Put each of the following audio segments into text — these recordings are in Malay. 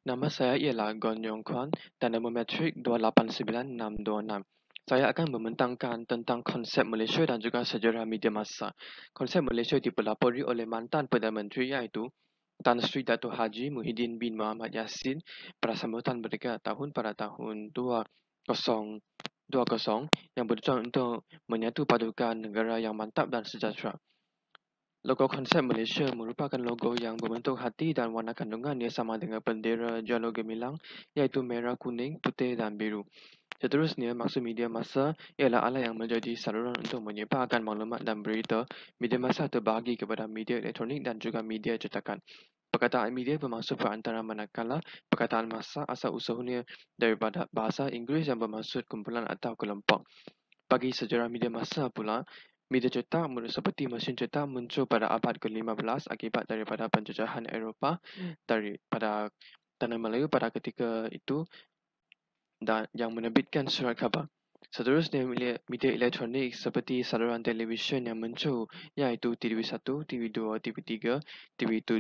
Nama saya ialah Gon Yong Kwan dan nama metrik 289626. Saya akan membentangkan tentang konsep Malaysia dan juga sejarah media massa. Konsep Malaysia dipelopori oleh mantan Perdana Menteri iaitu Tan Sri Dato' Haji Muhyiddin bin Mohamad Yassin pada sambutan mereka pada tahun 2020 yang bertujuan untuk menyatu padukan negara yang mantap dan sejahtera. Logo konsep Malaysia merupakan logo yang berbentuk hati dan warna kandungannya sama dengan bendera Jalur Gemilang iaitu merah, kuning, putih dan biru. Seterusnya, maksud media massa ialah alat yang menjadi saluran untuk menyebarkan maklumat dan berita. Media massa terbahagi kepada media elektronik dan juga media cetakan. Perkataan media bermaksud perantara manakala perkataan massa asal-usulnya daripada bahasa Inggeris yang bermaksud kumpulan atau kelompok. Bagi sejarah media massa pula, media cetak seperti mesin cetak muncul pada abad ke-15 akibat daripada penjajahan Eropah daripada tanah Melayu pada ketika itu dan yang menerbitkan surat khabar. Seterusnya, media elektronik seperti saluran televisyen yang muncul iaitu TV1, TV2, TV3, TV7,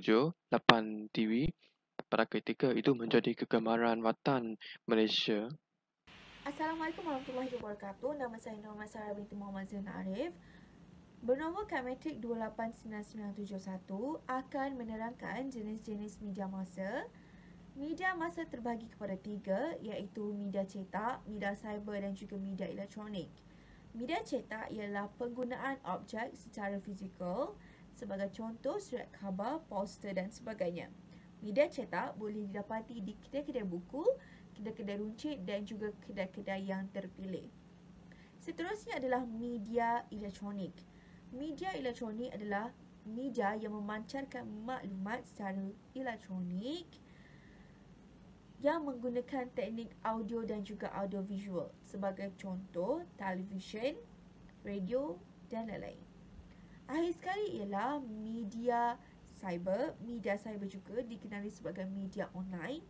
8 TV pada ketika itu menjadi kegemaran watan Malaysia. Assalamualaikum warahmatullahi wabarakatuh. Nama saya Norma Sarah binti Muhammad Zainal Arif. Bernombor Metrik 289971 akan menerangkan jenis-jenis media massa. Media massa terbahagi kepada 3 iaitu media cetak, media cyber dan juga media elektronik. Media cetak ialah penggunaan objek secara fizikal sebagai contoh surat khabar, poster dan sebagainya. Media cetak boleh didapati di kedai-kedai buku, kedai-kedai runcit dan juga kedai-kedai yang terpilih. Seterusnya adalah media elektronik. Media elektronik adalah media yang memancarkan maklumat secara elektronik yang menggunakan teknik audio dan juga audio visual sebagai contoh televisyen, radio dan lain-lain. Akhir sekali ialah media cyber. Media cyber juga dikenali sebagai media online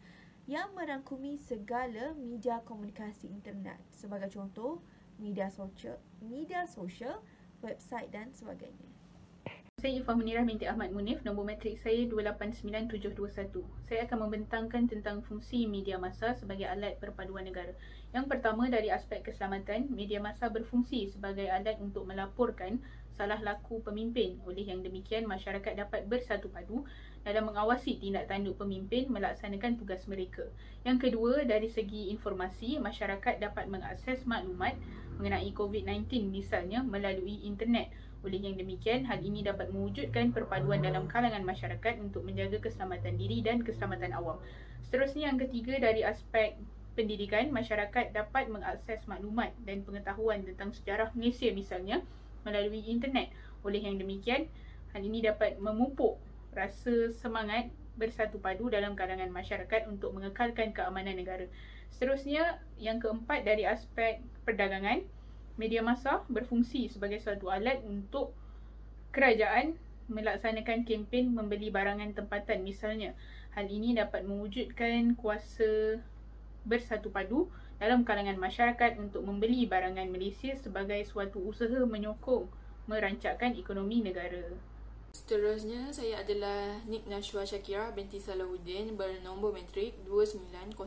yang merangkumi segala media komunikasi internet sebagai contoh media sosial, website dan sebagainya. Saya Ifah Munirah binti Ahmad Munif, nombor metrik saya 289721. Saya akan membentangkan tentang fungsi media massa sebagai alat perpaduan negara. Yang pertama, dari aspek keselamatan, media massa berfungsi sebagai alat untuk melaporkan salah laku pemimpin. Oleh yang demikian, masyarakat dapat bersatu padu dalam mengawasi tindak tanduk pemimpin melaksanakan tugas mereka. Yang kedua, dari segi informasi, masyarakat dapat mengakses maklumat mengenai COVID-19 misalnya melalui internet. Oleh yang demikian, hal ini dapat mewujudkan perpaduan dalam kalangan masyarakat untuk menjaga keselamatan diri dan keselamatan awam. Seterusnya, yang ketiga, dari aspek pendidikan, masyarakat dapat mengakses maklumat dan pengetahuan tentang sejarah Malaysia misalnya melalui internet. Oleh yang demikian, hal ini dapat memupuk rasa semangat bersatu padu dalam kalangan masyarakat untuk mengekalkan keamanan negara. Seterusnya, yang keempat, dari aspek perdagangan, media massa berfungsi sebagai suatu alat untuk kerajaan melaksanakan kempen membeli barangan tempatan misalnya. Hal ini dapat mewujudkan kuasa bersatu padu dalam kalangan masyarakat untuk membeli barangan Malaysia sebagai suatu usaha menyokong merancangkan ekonomi negara. Seterusnya, saya adalah Nik Nashwa Shakira binti Salahuddin bernombor metrik 290028.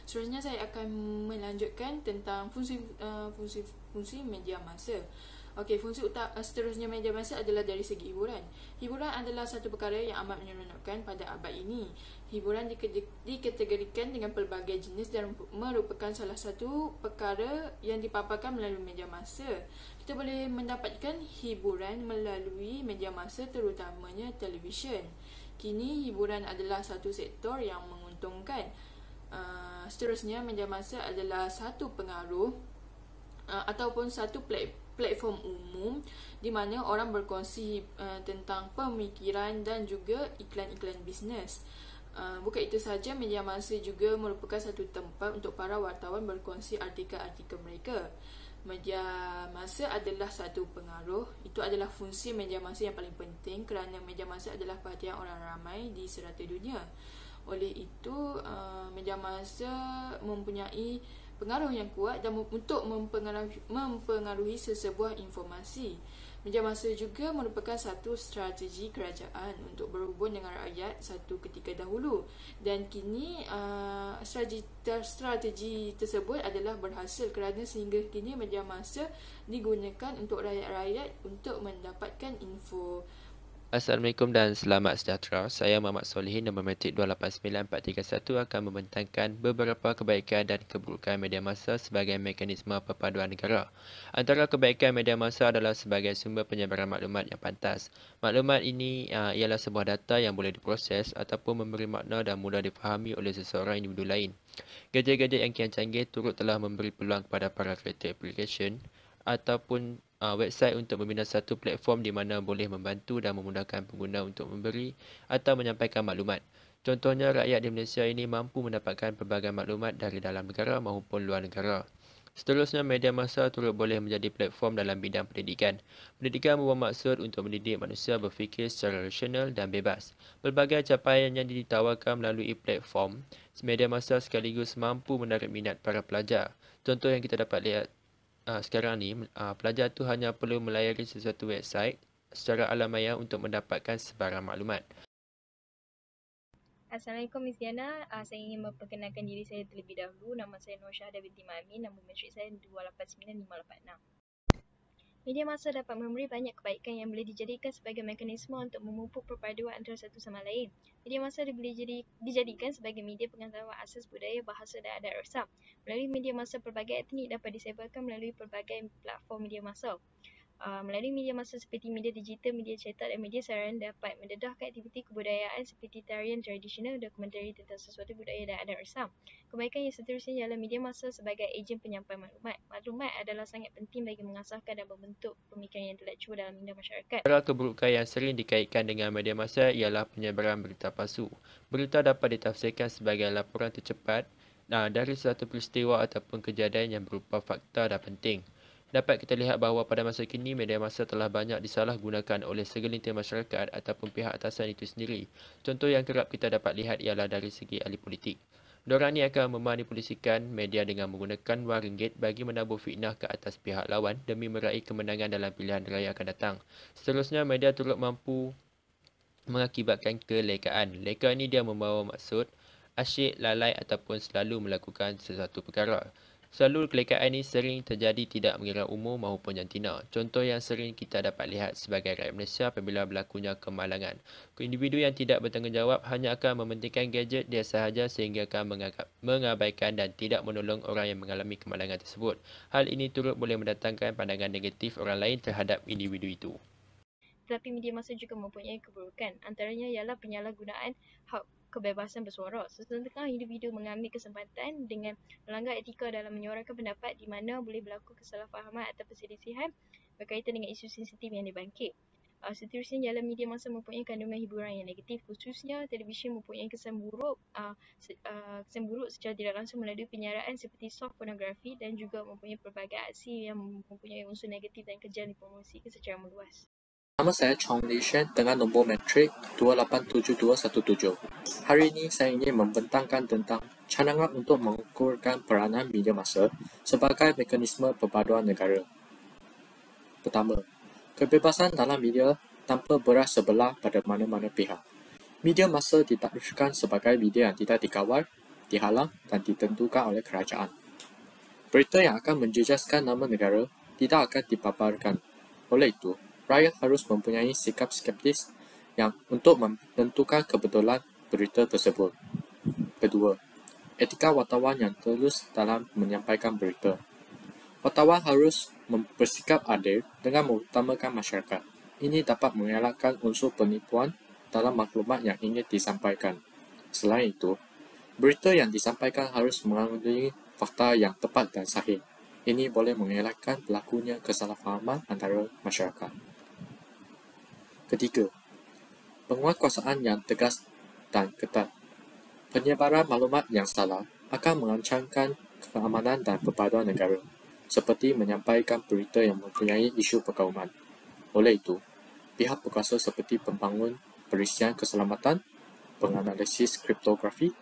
Seterusnya, saya akan melanjutkan tentang fungsi media massa. Okey, seterusnya media massa adalah dari segi hiburan. Hiburan adalah satu perkara yang amat menyeronokkan pada abad ini. Hiburan dikategorikan dengan pelbagai jenis dan merupakan salah satu perkara yang dipaparkan melalui media massa. Kita boleh mendapatkan hiburan melalui media massa terutamanya televisyen. Kini hiburan adalah satu sektor yang menguntungkan. Seterusnya, media massa adalah satu pengaruh ataupun satu platform umum di mana orang berkongsi tentang pemikiran dan juga iklan-iklan bisnes. Bukan itu sahaja, media massa juga merupakan satu tempat untuk para wartawan berkongsi artikel-artikel mereka. Media massa adalah satu pengaruh. Itu adalah fungsi media massa yang paling penting kerana media massa adalah perhatian orang ramai di serata dunia. Oleh itu, media massa mempunyai pengaruh yang kuat dan untuk mempengaruhi sesebuah informasi. Media massa juga merupakan satu strategi kerajaan untuk berhubung dengan rakyat satu ketika dahulu, dan kini strategi tersebut adalah berhasil kerana sehingga kini media massa digunakan untuk rakyat-rakyat untuk mendapatkan info. Assalamualaikum dan selamat sejahtera. Saya Muhammad Solihin, nombor matrik 289431 akan membentangkan beberapa kebaikan dan keburukan media massa sebagai mekanisme perpaduan negara. Antara kebaikan media massa adalah sebagai sumber penyebaran maklumat yang pantas. Maklumat ini ialah sebuah data yang boleh diproses ataupun memberi makna dan mudah difahami oleh seseorang individu lain. Gadget-gadget yang kian canggih turut telah memberi peluang kepada para kreator aplikasi ataupun website untuk membina satu platform di mana boleh membantu dan memudahkan pengguna untuk memberi atau menyampaikan maklumat. Contohnya, rakyat di Malaysia ini mampu mendapatkan pelbagai maklumat dari dalam negara maupun luar negara. Seterusnya, media massa turut boleh menjadi platform dalam bidang pendidikan. Pendidikan membawa maksud untuk mendidik manusia berfikir secara rasional dan bebas. Pelbagai capaian yang ditawarkan melalui platform media massa sekaligus mampu menarik minat para pelajar. Contoh yang kita dapat lihat sekarang ni, pelajar tu hanya perlu melayari sesuatu website secara alamiah untuk mendapatkan sebarang maklumat. Assalamualaikum Miss Diana, saya ingin memperkenalkan diri saya terlebih dahulu. Nama saya Nur Syahda binti Mamin, nombor matrik saya 289586. Media massa dapat memberi banyak kebaikan yang boleh dijadikan sebagai mekanisme untuk memupuk perpaduan antara satu sama lain. Media massa boleh dijadikan sebagai media pengetahuan asas budaya, bahasa dan adat rasam. Melalui media massa, pelbagai etnik dapat disebarkan melalui pelbagai platform media massa. Melalui media massa seperti media digital, media cetak dan media siaran dapat mendedahkan aktiviti kebudayaan seperti tarian tradisional, dokumentari tentang sesuatu budaya dan adat rasam. Kebaikan yang seterusnya ialah media massa sebagai ejen penyampaian maklumat. Maklumat adalah sangat penting bagi mengasahkan dan membentuk pemikiran intelektual dalam minda masyarakat. Antara keburukan yang sering dikaitkan dengan media massa ialah penyebaran berita palsu. Berita dapat ditafsirkan sebagai laporan tercepat dari suatu peristiwa ataupun kejadian yang berupa fakta dan penting. Dapat kita lihat bahawa pada masa kini, media massa telah banyak disalahgunakan oleh segelintir masyarakat ataupun pihak atasan itu sendiri. Contoh yang kerap kita dapat lihat ialah dari segi ahli politik. Diorang ni akan memanipulasikan media dengan menggunakan wang ringgit bagi menabur fitnah ke atas pihak lawan demi meraih kemenangan dalam pilihan raya akan datang. Seterusnya, media turut mampu mengakibatkan kelekaan. Leka ini dia membawa maksud asyik, lalai ataupun selalu melakukan sesuatu perkara. Selalu kelekaan ini sering terjadi tidak mengira umur maupun jantina. Contoh yang sering kita dapat lihat sebagai rakyat Malaysia apabila berlakunya kemalangan. Individu yang tidak bertanggungjawab hanya akan mementingkan gadget dia sahaja sehingga akan mengabaikan dan tidak menolong orang yang mengalami kemalangan tersebut. Hal ini turut boleh mendatangkan pandangan negatif orang lain terhadap individu itu. Tetapi media massa juga mempunyai keburukan. Antaranya ialah penyalahgunaan hak kebebasan bersuara. Sesetengah individu mengambil kesempatan dengan melanggar etika dalam menyuarakan pendapat di mana boleh berlaku kesalahfahaman atau perselisihan berkaitan dengan isu sensitif yang dibangkit. Seterusnya ialah media massa mempunyai kandungan hiburan yang negatif, khususnya televisyen mempunyai kesan buruk secara tidak langsung melalui penyiaran seperti soft pornografi dan juga mempunyai pelbagai aksi yang mempunyai unsur negatif dan kejam dipromosikan secara meluas. Nama saya Chong Li Shen dengan nombor matrik 287217. Hari ini saya ingin membentangkan tentang cadangan untuk mengukurkan peranan media massa sebagai mekanisme perpaduan negara. Pertama, kebebasan dalam media tanpa berat sebelah pada mana-mana pihak. Media massa ditakdirkan sebagai media yang tidak dikawal, dihalang dan ditentukan oleh kerajaan. Berita yang akan menjejaskan nama negara tidak akan dipaparkan. Oleh itu, rakyat harus mempunyai sikap skeptis yang untuk menentukan kebetulan berita tersebut. Kedua, etika wartawan yang tulus dalam menyampaikan berita. Wartawan harus bersikap adil dengan mengutamakan masyarakat. Ini dapat mengelakkan unsur penipuan dalam maklumat yang ingin disampaikan. Selain itu, berita yang disampaikan harus mengandungi fakta yang tepat dan sahih. Ini boleh mengelakkan berlakunya kesalahfahaman antara masyarakat. Ketiga, penguatkuasaan yang tegas dan ketat. Penyebaran maklumat yang salah akan mengancamkan keamanan dan perpaduan negara, seperti menyampaikan berita yang mempunyai isu perkauman. Oleh itu, pihak berkuasa seperti pembangun perisian keselamatan, penganalisis kriptografi,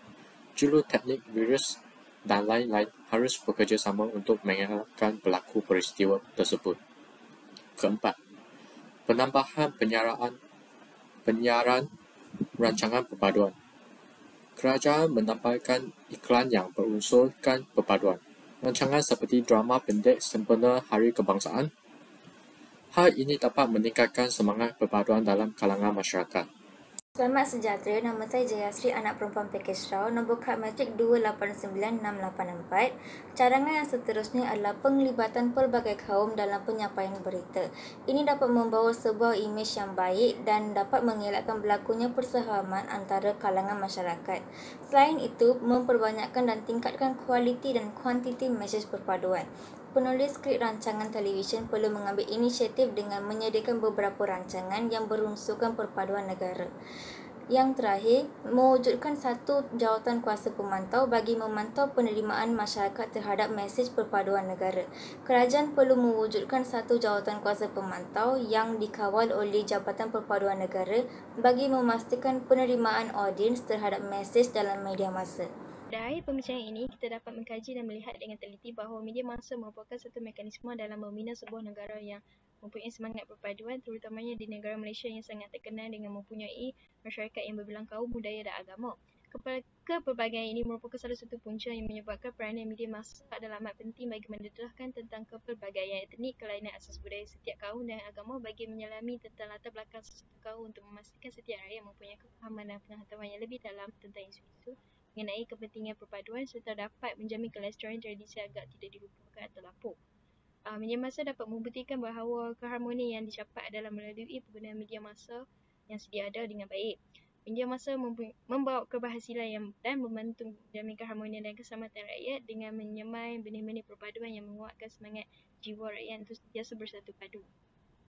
juru teknik virus dan lain-lain harus bekerjasama untuk mengelakkan berlaku peristiwa tersebut. Keempat, Penambahan penyiaran rancangan perpaduan. Kerajaan menampilkan iklan yang berunsurkan perpaduan. Rancangan seperti drama pendek sempena Hari Kebangsaan. Hal ini dapat meningkatkan semangat perpaduan dalam kalangan masyarakat. Selamat sejahtera, nama saya Jayasri, anak perempuan Pakej Rau, nombor kad matrik 289684. Cadangan yang seterusnya adalah penglibatan pelbagai kaum dalam penyampaian berita. Ini dapat membawa sebuah imej yang baik dan dapat mengelakkan berlakunya persefahaman antara kalangan masyarakat. Selain itu, memperbanyakkan dan tingkatkan kualiti dan kuantiti mesej perpaduan. Penulis skrip rancangan televisyen perlu mengambil inisiatif dengan menyediakan beberapa rancangan yang berunsurkan perpaduan negara. Yang terakhir, mewujudkan satu jawatan kuasa pemantau bagi memantau penerimaan masyarakat terhadap mesej perpaduan negara. Kerajaan perlu mewujudkan satu jawatan kuasa pemantau yang dikawal oleh Jabatan Perpaduan Negara bagi memastikan penerimaan audiens terhadap mesej dalam media massa. Pada akhir pembincangan ini, kita dapat mengkaji dan melihat dengan teliti bahawa media massa merupakan satu mekanisme dalam membina sebuah negara yang mempunyai semangat perpaduan, terutamanya di negara Malaysia yang sangat terkenal dengan mempunyai masyarakat yang berbilang kaum, budaya dan agama. Kepelbagaian ini merupakan salah satu punca yang menyebabkan peranan media massa adalah amat penting bagi mendedahkan tentang kepelbagaian etnik, kelainan asas budaya setiap kaum dan agama bagi menyelami tentang latar belakang sesuatu kaum untuk memastikan setiap rakyat mempunyai kefahaman dan pengetahuan yang lebih dalam tentang isu-isu mengenai kepentingan perpaduan serta dapat menjamin kelestarian tradisi agar tidak dilupakan atau lapuk. Media massa dapat membuktikan bahawa keharmonian yang dicapai adalah melalui penggunaan media massa yang sedia ada dengan baik. Media massa membawa keberhasilan dan membantu menjamin keharmonian dan keselamatan rakyat dengan menyemai benih-benih perpaduan yang menguatkan semangat jiwa rakyat untuk sentiasa bersatu padu.